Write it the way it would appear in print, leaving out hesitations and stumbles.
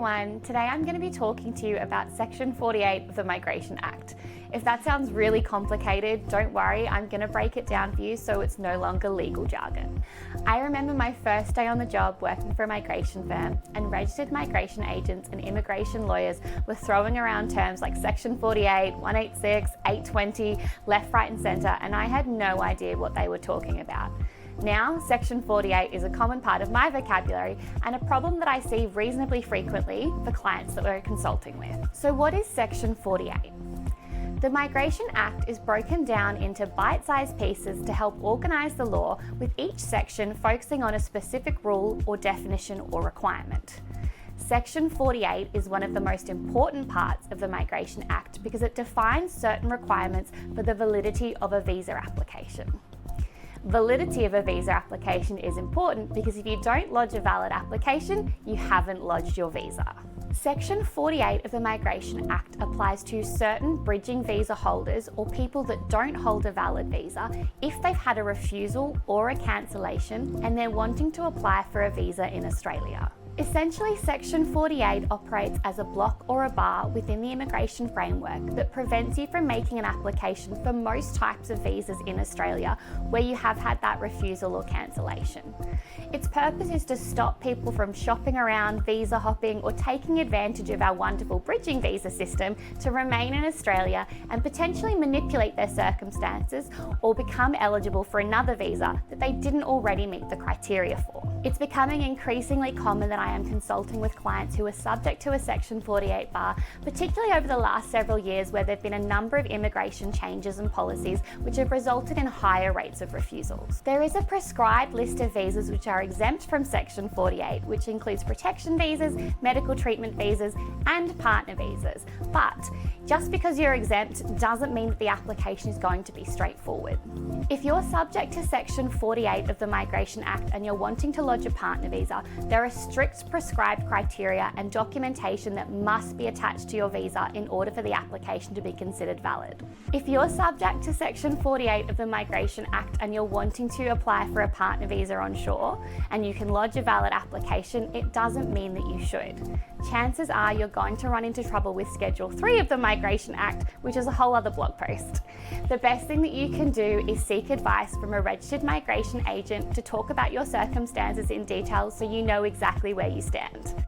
everyone, today I'm going to be talking to you about Section 48 of the Migration Act. If that sounds really complicated, don't worry, I'm going to break it down for you so it's no longer legal jargon. I remember my first day on the job working for a migration firm, and registered migration agents and immigration lawyers were throwing around terms like Section 48, 186, 820, left, right and centre, and I had no idea what they were talking about. Now, Section 48 is a common part of my vocabulary and a problem that I see reasonably frequently for clients that we're consulting with. So what is Section 48? The Migration Act is broken down into bite-sized pieces to help organise the law, with each section focusing on a specific rule or definition or requirement. Section 48 is one of the most important parts of the Migration Act because it defines certain requirements for the validity of a visa application. Validity of a visa application is important because if you don't lodge a valid application, you haven't lodged your visa. Section 48 of the Migration Act applies to certain bridging visa holders or people that don't hold a valid visa if they've had a refusal or a cancellation and they're wanting to apply for a visa in Australia. Essentially, Section 48 operates as a block or a bar within the immigration framework that prevents you from making an application for most types of visas in Australia where you have had that refusal or cancellation. Its purpose is to stop people from shopping around, visa hopping, or taking advantage of our wonderful bridging visa system to remain in Australia and potentially manipulate their circumstances or become eligible for another visa that they didn't already meet the criteria for. It's becoming increasingly common that I am consulting with clients who are subject to a Section 48 bar, particularly over the last several years where there have been a number of immigration changes and policies which have resulted in higher rates of refusals. There is a prescribed list of visas which are exempt from Section 48, which includes protection visas, medical treatment visas, and partner visas. But just because you're exempt doesn't mean that the application is going to be straightforward. If you're subject to Section 48 of the Migration Act and you're wanting to lodge a partner visa, there are strict prescribed criteria and documentation that must be attached to your visa in order for the application to be considered valid. If you're subject to Section 48 of the Migration Act and you're wanting to apply for a partner visa on shore and you can lodge a valid application, it doesn't mean that you should. Chances are you're going to run into trouble with Schedule 3 of the Migration Act, which is a whole other blog post. The best thing that you can do is seek advice from a registered migration agent to talk about your circumstances in detail so you know exactly where you stand.